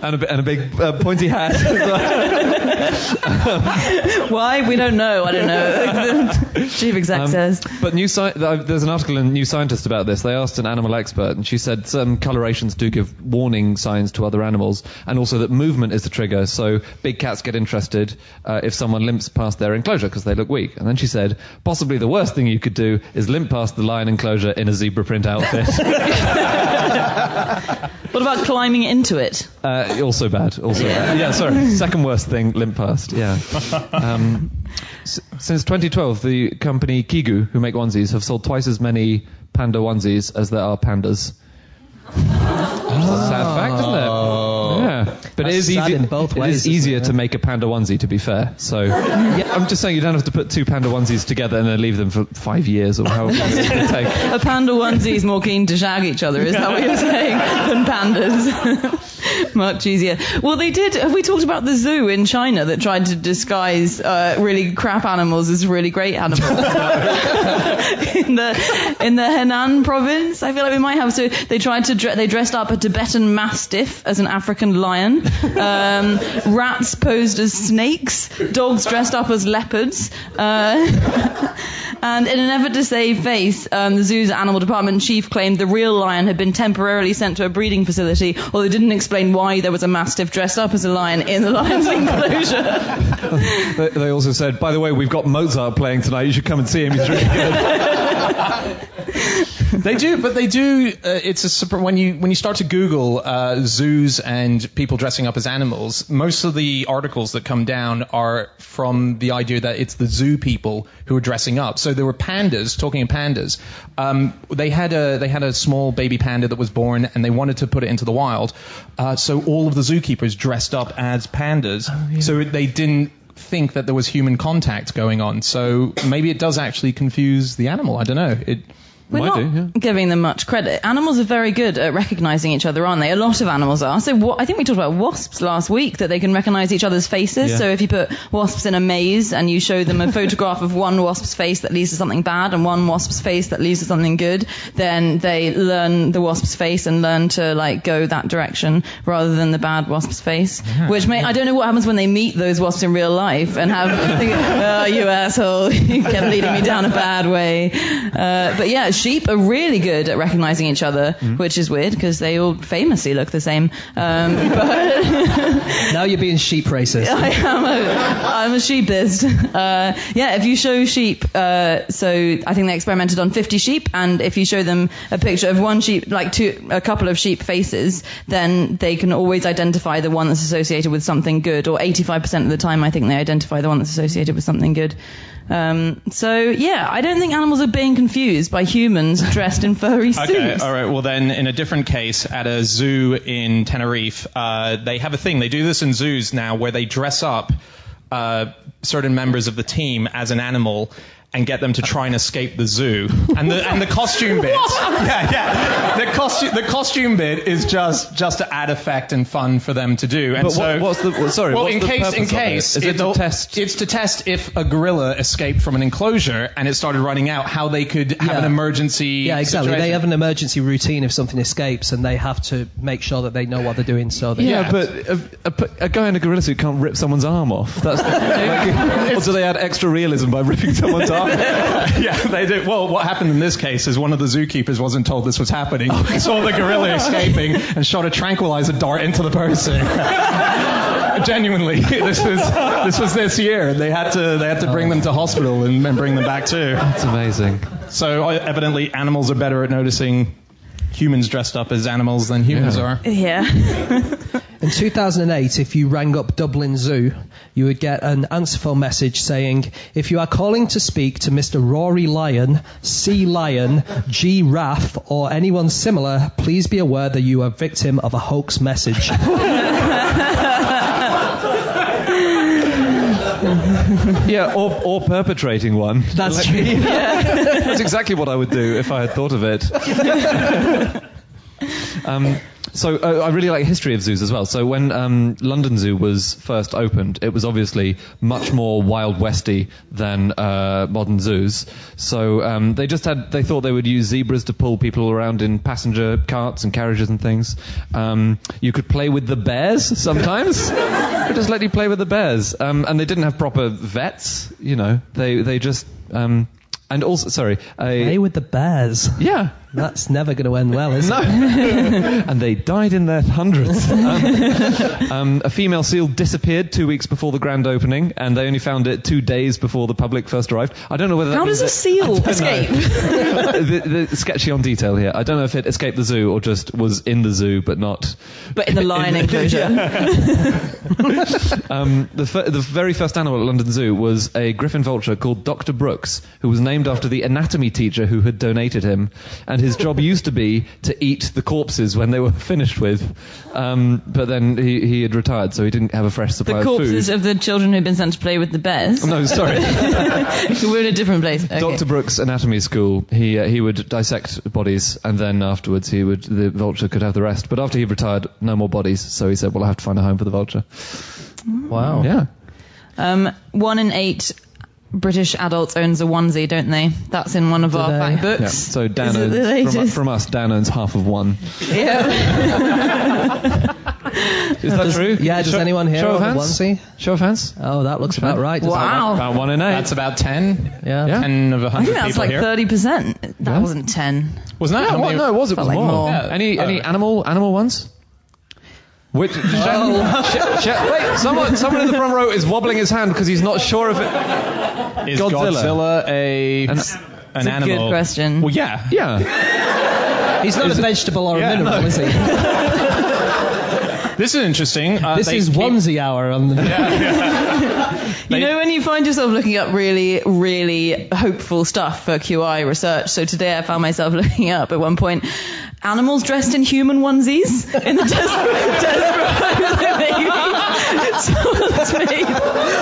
And a big pointy hat. Why? We don't know. I don't know. The chief exec says. But there's an article in New Scientist about this. They asked an animal expert, and she said some colorations do give warning signs to other animals, and also that movement is the trigger. So big cats get interested if someone limps past their enclosure because they look weak. And then she said, possibly the worst thing you could do is limp past the lion enclosure in a zebra print outfit. What about climbing into it? Also bad. Yeah, sorry. Second worst thing, limp past. Yeah. Since 2012, the company Kigu, who make onesies, have sold twice as many panda onesies as there are pandas. Sad fact, isn't it? Yeah. But it is easier to make a panda onesie, to be fair. So I'm just saying you don't have to put two panda onesies together and then leave them for 5 years or however long it will take. A panda onesie is more keen to shag each other, is that what you're saying, than pandas? Much easier. Well, they did. Have we talked about the zoo in China that tried to disguise really crap animals as really great animals? in the Henan province, I feel like we might have. So they tried to they dressed up a Tibetan mastiff as an African lion, rats posed as snakes, dogs dressed up as leopards, and in an effort to save face, the zoo's animal department chief claimed the real lion had been temporarily sent to a breeding facility, although they didn't explain why there was a mastiff dressed up as a lion in the lion's enclosure. They also said, by the way, we've got Mozart playing tonight, you should come and see him, he's really good. They do, but they do. When you start to Google zoos and people dressing up as animals, most of the articles that come down are from the idea that it's the zoo people who are dressing up. So there were pandas. Talking of pandas, they had a small baby panda that was born, and they wanted to put it into the wild. So all of the zookeepers dressed up as pandas, so they didn't think that there was human contact going on. So maybe it does actually confuse the animal. I don't know. We're not giving them much credit. Animals are very good at recognizing each other, aren't they? A lot of animals are. So I think we talked about wasps last week, that they can recognize each other's faces. Yeah. So if you put wasps in a maze and you show them a photograph of one wasp's face that leads to something bad and one wasp's face that leads to something good, then they learn the wasp's face and learn to go that direction rather than the bad wasp's face. Yeah. I don't know what happens when they meet those wasps in real life and oh, you asshole, you kept leading me down a bad way. But yeah, sheep are really good at recognizing each other, which is weird because they all famously look the same. But now you're being sheep racist. I'm a sheepist. If you show sheep, so I think they experimented on 50 sheep, and if you show them a picture of one sheep, a couple of sheep faces, then they can always identify the one that's associated with something good, or 85% of the time I think they identify the one that's associated with something good. I don't think animals are being confused by humans dressed in furry suits. Okay, all right. Well, then, in a different case, at a zoo in Tenerife, they have a thing. They do this in zoos now, where they dress up certain members of the team as an animal and get them to try and escape the zoo. And the costume bit, the costume bit is just to add effect and fun for them to do. And but what's the purpose Is it to test? It's to test if a gorilla escaped from an enclosure and it started running out, how they could have an emergency. Yeah, exactly. Situation. They have an emergency routine if something escapes, and they have to make sure that they know what they're doing. So but a guy in a gorilla suit can't rip someone's arm off. That's or do they add extra realism by ripping someone's arm? Yeah, they do. Well, what happened in this case is one of the zookeepers wasn't told this was happening. He saw the gorilla escaping and shot a tranquilizer dart into the person. Genuinely, this was this year. They had to bring them to hospital and bring them back too. That's amazing. So evidently, animals are better at noticing humans dressed up as animals than humans are. Yeah. In 2008, if you rang up Dublin Zoo, you would get an answer phone message saying, if you are calling to speak to Mr. Rory Lion, C. Lion, G. Raff, or anyone similar, please be aware that you are a victim of a hoax message. Yeah, or perpetrating one. That's true. That's exactly what I would do if I had thought of it. So I really like history of zoos as well. So when London Zoo was first opened, it was obviously much more Wild Westy than modern zoos. So they thought they would use zebras to pull people around in passenger carts and carriages and things. You could play with the bears sometimes. They just let you play with the bears. And they didn't have proper vets. They just... and also, play with the bears. Yeah. That's never going to end well, is it? No. And they died in their hundreds. A female seal disappeared 2 weeks before the grand opening, and they only found it 2 days before the public first arrived. I don't know whether How does a seal escape? The sketchy on detail here. I don't know if it escaped the zoo or just was in the zoo, but not... But in the lion enclosure. The very first animal at London Zoo was a griffin vulture called Dr. Brooks, who was named after the anatomy teacher who had donated him, and his job used to be to eat the corpses when they were finished with. But then he had retired, so he didn't have a fresh supply of food. The corpses of the children who'd been sent to play with the bears? No, sorry. We're in a different place. Okay. Dr. Brooks' anatomy school, he would dissect bodies, and then afterwards the vulture could have the rest. But after he retired, no more bodies, so he said, well, I have to find a home for the vulture. Wow. Yeah. 1 in 8 British adults owns a onesie, don't they? That's in one of our back books. Yeah. So Dan owns, from us, Dan owns half of one. Yeah. Is that true? Yeah, does anyone here own a onesie? Show of hands. Oh, that looks about right. Wow. About 1 in 8. That's about 10. Yeah. 10 of 100 I think that's people here. 30%. That wasn't 10. Wasn't that? No, it was. It was like more. Yeah. Any animal ones? Which, wait, someone in the front row is wobbling his hand because he's not sure if it... Is Godzilla an animal? Good question. Well, yeah. Yeah. He's not a vegetable or a mineral, is he? This is interesting. This is onesie hour on the... You know when you find yourself looking up really, really hopeful stuff for QI research? So today I found myself looking up at one point animals dressed in human onesies in the desperate hope that maybe someone's made.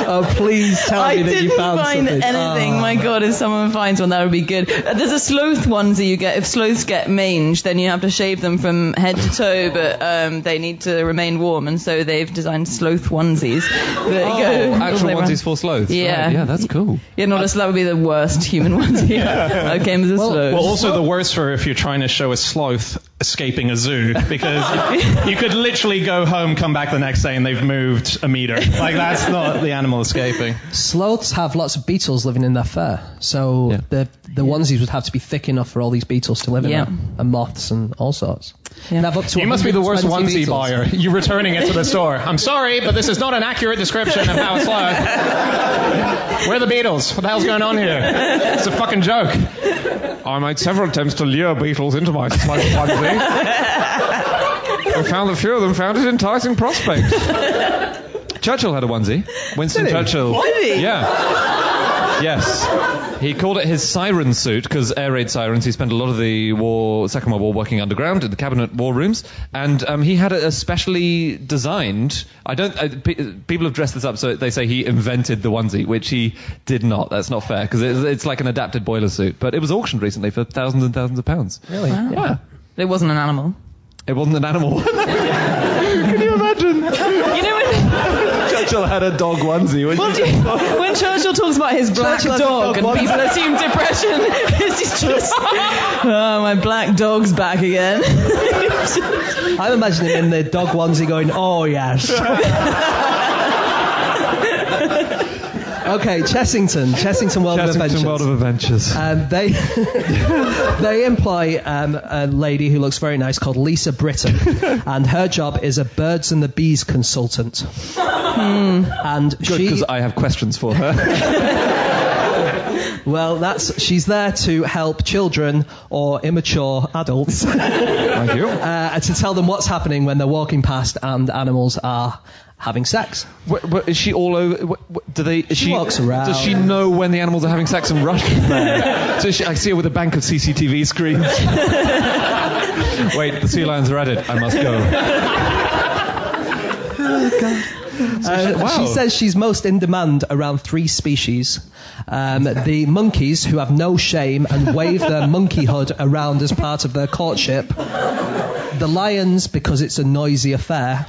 Oh, please tell me that you found something. I didn't find anything. My God, if someone finds one, that would be good. There's a sloth onesie you get. If sloths get mange, then you have to shave them from head to toe, but they need to remain warm, and so they've designed sloth onesies. Actual onesies for sloths. Yeah. Right. Yeah, that's cool. Yeah, not that would be the worst human onesie. Okay, with a sloth. Well, also the worst for if you're trying to show a sloth escaping a zoo, because you could literally go home, come back the next day, and they've moved a meter. Like, that's not the animal escaping. Sloths have lots of beetles living in their fur, so the onesies would have to be thick enough for all these beetles to live in them, and moths and all sorts. Yeah. You must be the worst onesie buyer. You're returning it to the store. I'm sorry, but this is not an accurate description of how it's like. Where are the beetles? What the hell's going on here? It's a fucking joke. I made several attempts to lure beetles into my onesie. I found a few of them found it enticing prospect. Churchill had a onesie. Winston Churchill. Did he? Yeah. Yes. He called it his siren suit because air raid sirens. He spent a lot of the Second World War working underground in the cabinet war rooms, and he had a specially designed. People have dressed this up so they say he invented the onesie, which he did not. That's not fair because it's like an adapted boiler suit. But it was auctioned recently for thousands and thousands of pounds. Really? Wow. Yeah. It wasn't an animal. It wasn't an animal. Can you imagine? You know when Churchill had a dog onesie. When Churchill talks about his black dog and people assume depression, it's just, oh, my black dog's back again. I'm imagining him in the dog onesie going, oh yes. Okay, Chessington World of Adventures. World of Adventures. They employ a lady who looks very nice called Lisa Britton, and her job is a birds and the bees consultant. And good, because I have questions for her. Well, she's there to help children or immature adults. Thank you. To tell them what's happening when they're walking past and animals are having sex. Is she all over? She walks around. Does she know when the animals are having sex and rushes there? So I see her with a bank of CCTV screens. Wait, the sea lions are at it. I must go. Oh, God. She says she's most in demand around 3 species. The monkeys, who have no shame and wave their monkeyhood around as part of their courtship. The lions, because it's a noisy affair.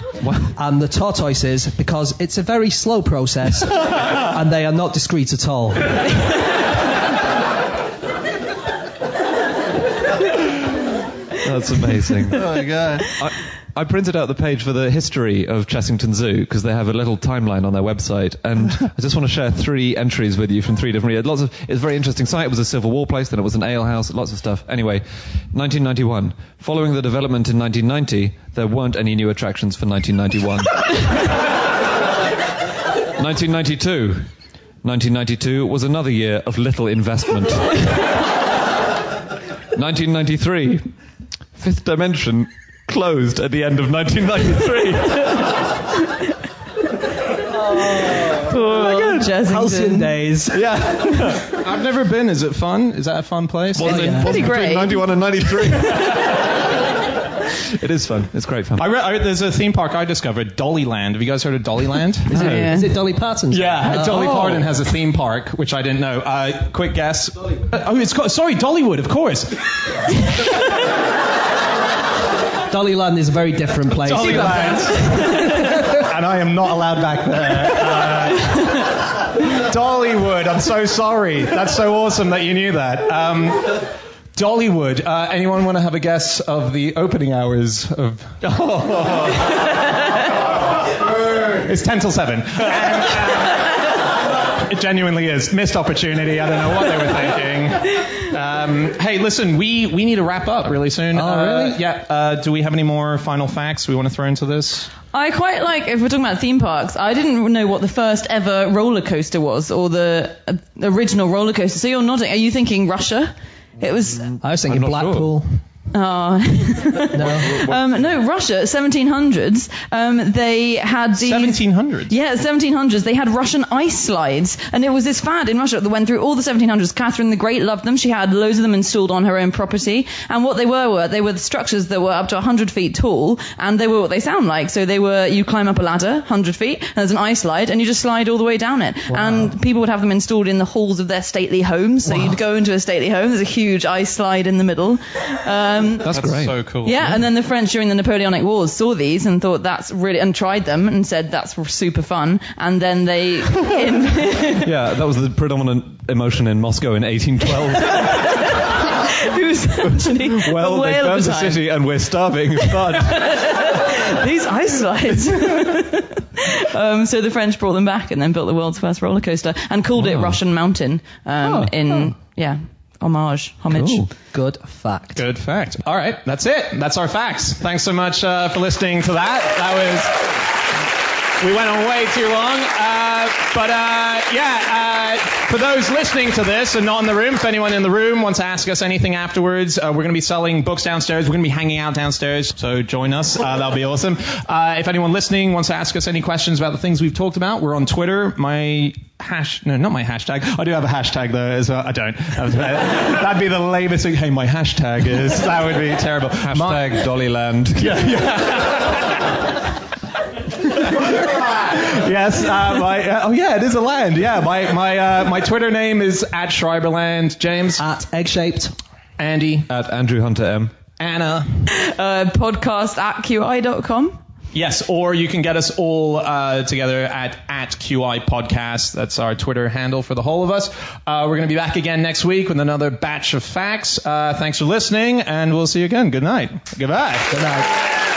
And the tortoises, because it's a very slow process and they are not discreet at all. That's amazing. Oh my God. I printed out the page for the history of Chessington Zoo because they have a little timeline on their website, and I just want to share 3 entries with you from 3 different years. It's a very interesting site. It was a Civil War place, then it was an ale house, lots of stuff. Anyway, 1991. Following the development in 1990, there weren't any new attractions for 1991. 1992. 1992 was another year of little investment. 1993. Fifth Dimension closed at the end of 1993. Halcyon days. Yeah. I've never been. Is it fun? Is that a fun place? Pretty great. 91 and 93. It is fun. It's great fun. There's a theme park I discovered, Dollyland. Have you guys heard of Dollyland? Is it Dolly Parton's? Yeah, Dolly Parton has a theme park, which I didn't know. Quick guess. Dollywood, of course. Dollyland is a very different place. Dollyland. And I am not allowed back there. Dollywood, I'm so sorry. That's so awesome that you knew that. Dollywood. Anyone want to have a guess of the opening hours of... It's 10 till 7. It genuinely is. Missed opportunity. I don't know what they were thinking. Hey, listen, we need to wrap up really soon. Oh, really? Yeah. Do we have any more final facts we want to throw into this? I quite like, if we're talking about theme parks, I didn't know what the first ever roller coaster was, or the original roller coaster. So you're nodding. Are you thinking Russia? It was... I was thinking Blackpool. Sure. Oh. No, Russia, 1700s. They had the 1700s. Yeah, 1700s. They had Russian ice slides, and it was this fad in Russia that went through all the 1700s. Catherine the Great loved them. She had loads of them installed on her own property, and what they were the structures that were up to 100 feet tall, and they were what they sound like. So you climb up a ladder 100 feet, and there's an ice slide, and you just slide all the way down it. Wow. And people would have them installed in the halls of their stately homes. So you'd go into a stately home. There's a huge ice slide in the middle. That's great. So cool. Yeah, and then the French during the Napoleonic Wars saw these and thought that's really, and tried them and said that's super fun. And then they... Yeah, that was the predominant emotion in Moscow in 1812. It was actually well, they burned the city and we're starving. It's fun. These ice slides. So the French brought them back and then built the world's first roller coaster and called it Russian Mountain homage. Cool. Good fact. Good fact. All right, that's it. That's our facts. Thanks so much for listening to that. We went on way too long. For those listening to this and not in the room, if anyone in the room wants to ask us anything afterwards, we're going to be selling books downstairs. We're going to be hanging out downstairs, so join us. That'll be awesome. If anyone listening wants to ask us any questions about the things we've talked about, we're on Twitter. Not my hashtag. I do have a hashtag though as well. I don't. That'd be the lamest thing. Hey, my hashtag is. That would be terrible. Hashtag Dollyland. Yes. It is a land. Yeah. My Twitter name is @Schreiberland. James @Eggshaped. Andy @Andrew Hunter M. Anna podcast @QI.com. Yes, or you can get us all together at QI Podcast. That's our Twitter handle for the whole of us. We're going to be back again next week with another batch of facts. Thanks for listening, and we'll see you again. Good night. Goodbye. Good night.